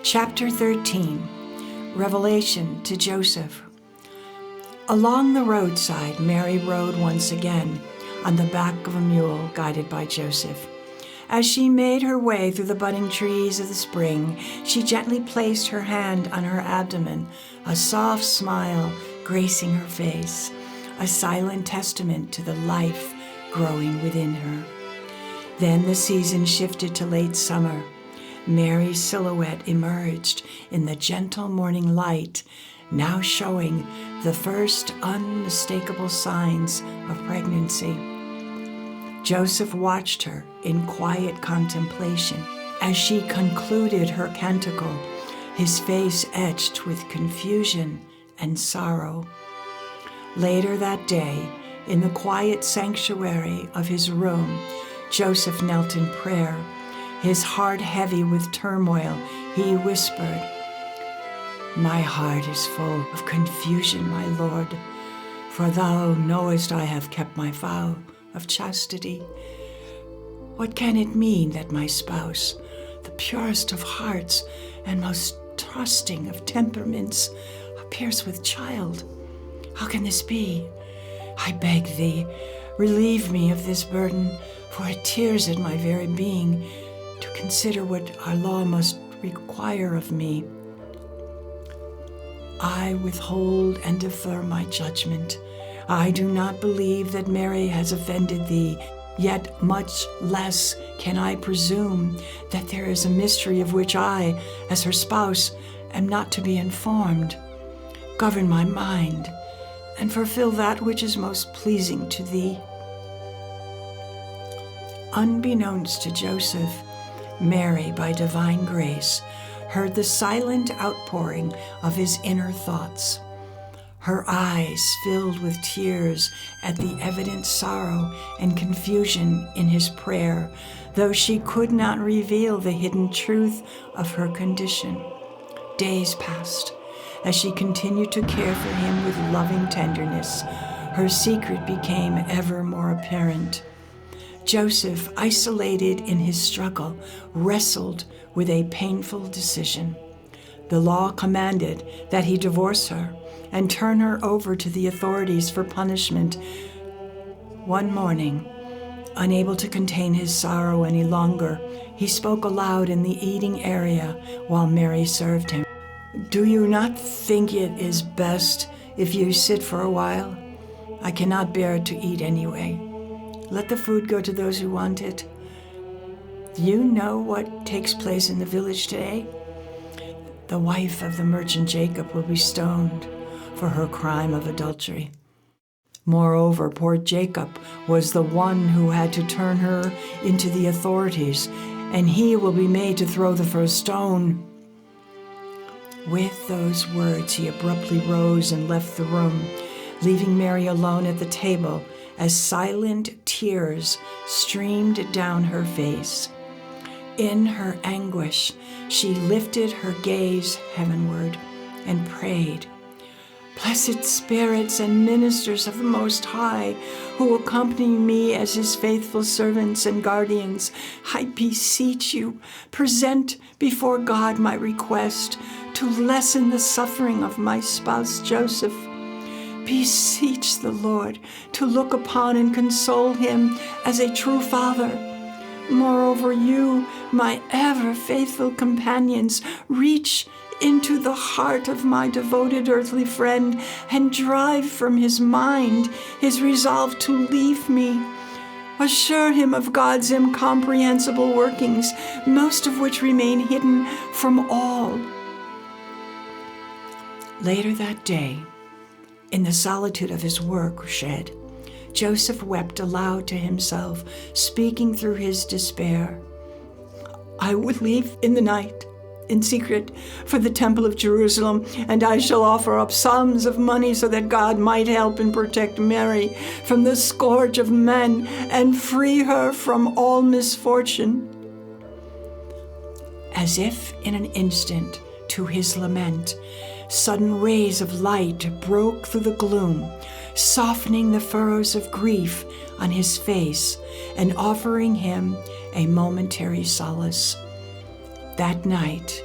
Chapter 13, Revelation to Joseph. Along the roadside, Mary rode once again on the back of a mule guided by Joseph. As she made her way through the budding trees of the spring, she gently placed her hand on her abdomen, a soft smile gracing her face, a silent testament to the life growing within her. Then the season shifted to late summer. Mary's silhouette emerged in the gentle morning light, now showing the first unmistakable signs of pregnancy. Joseph watched her in quiet contemplation as she concluded her canticle, his face etched with confusion and sorrow. Later that day, in the quiet sanctuary of his room, Joseph knelt in prayer. His heart heavy with turmoil, he whispered, "My heart is full of confusion, my Lord, for thou knowest I have kept my vow of chastity. What can it mean that my spouse, the purest of hearts and most trusting of temperaments, appears with child? How can this be? I beg thee, relieve me of this burden, for it tears at my very being to consider what our law must require of me. I withhold and defer my judgment. I do not believe that Mary has offended thee, yet much less can I presume that there is a mystery of which I, as her spouse, am not to be informed. Govern my mind, and fulfill that which is most pleasing to thee." Unbeknownst to Joseph, Mary, by divine grace, heard the silent outpouring of his inner thoughts. Her eyes filled with tears at the evident sorrow and confusion in his prayer, though she could not reveal the hidden truth of her condition. Days passed. As she continued to care for him with loving tenderness, her secret became ever more apparent. Joseph, isolated in his struggle, wrestled with a painful decision. The law commanded that he divorce her and turn her over to the authorities for punishment. One morning, unable to contain his sorrow any longer, he spoke aloud in the eating area while Mary served him. "Do you not think it is best if you sit for a while? I cannot bear to eat anyway. Let the food go to those who want it. Do you know what takes place in the village today? The wife of the merchant Jacob will be stoned for her crime of adultery. Moreover, poor Jacob was the one who had to turn her into the authorities, and he will be made to throw the first stone." With those words, he abruptly rose and left the room, leaving Mary alone at the table as silent tears streamed down her face. In her anguish, she lifted her gaze heavenward and prayed, "Blessed spirits and ministers of the Most High, who accompany me as his faithful servants and guardians, I beseech you, present before God my request to lessen the suffering of my spouse Joseph. Beseech the Lord to look upon and console him as a true father. Moreover, you, my ever faithful companions, reach into the heart of my devoted earthly friend and drive from his mind his resolve to leave me. Assure him of God's incomprehensible workings, most of which remain hidden from all." Later that day, in the solitude of his work shed, Joseph wept aloud to himself, speaking through his despair. "I would leave in the night, in secret, for the temple of Jerusalem, and I shall offer up sums of money so that God might help and protect Mary from the scourge of men and free her from all misfortune." As if in an instant, to his lament, sudden rays of light broke through the gloom, softening the furrows of grief on his face and offering him a momentary solace. That night,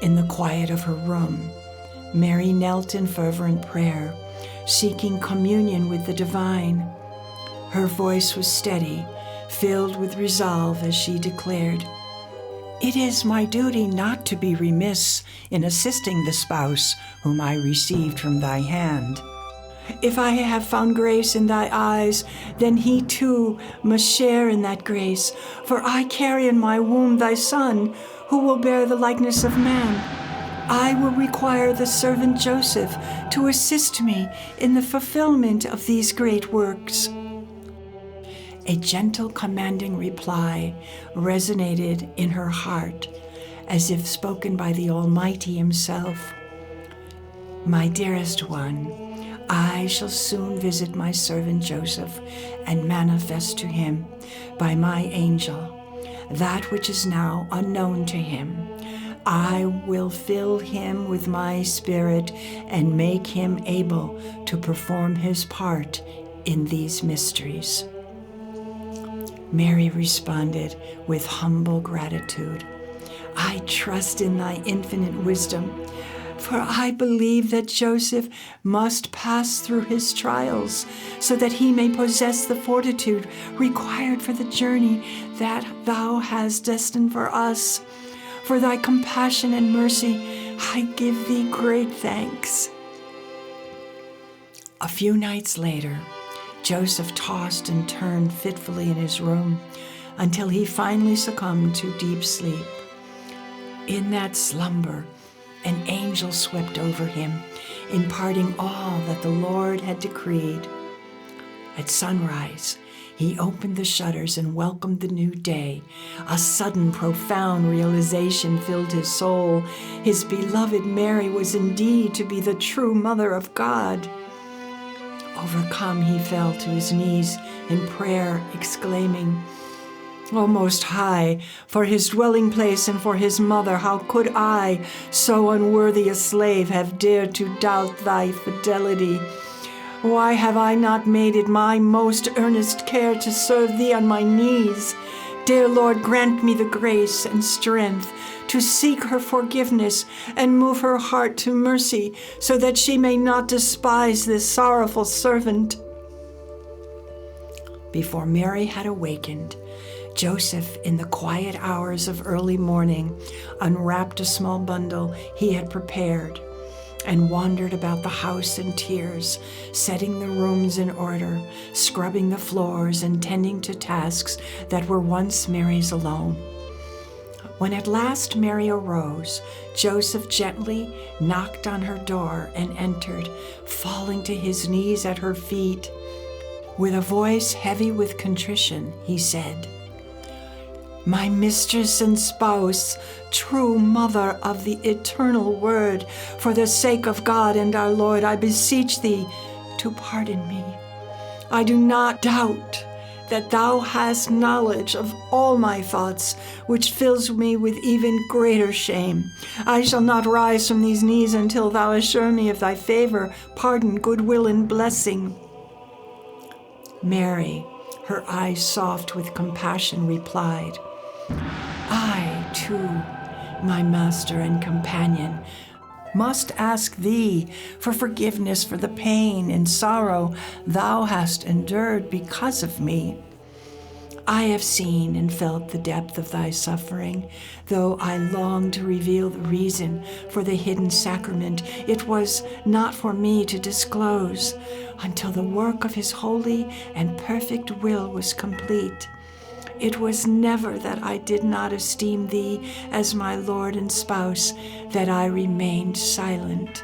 In the quiet of her room, Mary knelt in fervent prayer, seeking communion with the divine. Her voice was steady, filled with resolve as she declared, "It is my duty not to be remiss in assisting the spouse whom I received from thy hand. If I have found grace in thy eyes, then he too must share in that grace, for I carry in my womb thy son, who will bear the likeness of man. I will require the servant Joseph to assist me in the fulfillment of these great works." A gentle, commanding reply resonated in her heart, as if spoken by the Almighty Himself. "My dearest one, I shall soon visit my servant Joseph and manifest to him by my angel that which is now unknown to him. I will fill him with my spirit and make him able to perform his part in these mysteries." Mary responded with humble gratitude, "I trust in thy infinite wisdom, for I believe that Joseph must pass through his trials so that he may possess the fortitude required for the journey that thou hast destined for us. For thy compassion and mercy, I give thee great thanks." A few nights later, Joseph tossed and turned fitfully in his room until he finally succumbed to deep sleep. In that slumber, an angel swept over him, imparting all that the Lord had decreed. At sunrise, he opened the shutters and welcomed the new day. A sudden, profound realization filled his soul. His beloved Mary was indeed to be the true Mother of God. Overcome, he fell to his knees in prayer, exclaiming, "O Most High, for his dwelling place and for his mother, how could I, so unworthy a slave, have dared to doubt thy fidelity? Why have I not made it my most earnest care to serve thee on my knees? Dear Lord, grant me the grace and strength to seek her forgiveness and move her heart to mercy, so that she may not despise this sorrowful servant." Before Mary had awakened, Joseph, in the quiet hours of early morning, unwrapped a small bundle he had prepared and wandered about the house in tears, setting the rooms in order, scrubbing the floors, and tending to tasks that were once Mary's alone. When at last Mary arose, Joseph gently knocked on her door and entered, falling to his knees at her feet. With a voice heavy with contrition, he said, "My mistress and spouse, true mother of the eternal Word, for the sake of God and our Lord, I beseech thee to pardon me. I do not doubt that thou hast knowledge of all my thoughts, which fills me with even greater shame. I shall not rise from these knees until thou assure me of thy favor, pardon, goodwill, and blessing." Mary, her eyes soft with compassion, replied, "I, too, my master and companion, must ask thee for forgiveness for the pain and sorrow thou hast endured because of me. I have seen and felt the depth of thy suffering. Though I long to reveal the reason for the hidden sacrament, it was not for me to disclose until the work of his holy and perfect will was complete. It was never that I did not esteem thee as my Lord and spouse, that I remained silent."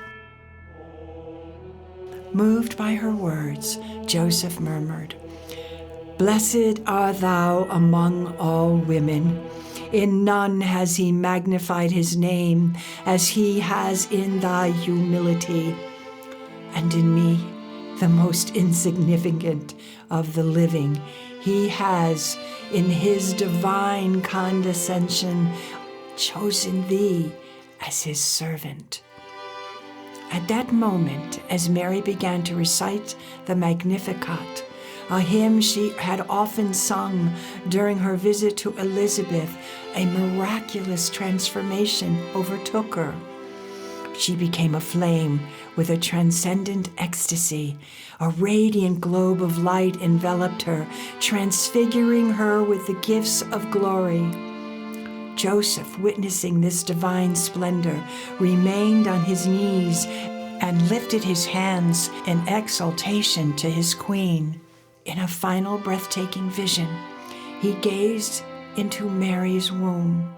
Moved by her words, Joseph murmured, "Blessed art thou among all women. In none has he magnified his name as he has in thy humility, and in me, the most insignificant of the living, he has, in his divine condescension, chosen thee as his servant." At that moment, as Mary began to recite the Magnificat, a hymn she had often sung during her visit to Elizabeth, a miraculous transformation overtook her. She became aflame with a transcendent ecstasy. A radiant globe of light enveloped her, transfiguring her with the gifts of glory. Joseph, witnessing this divine splendor, remained on his knees and lifted his hands in exaltation to his queen. In a final breathtaking vision, he gazed into Mary's womb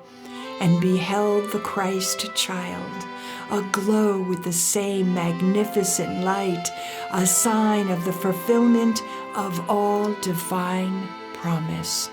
and beheld the Christ child, aglow with the same magnificent light, a sign of the fulfillment of all divine promise.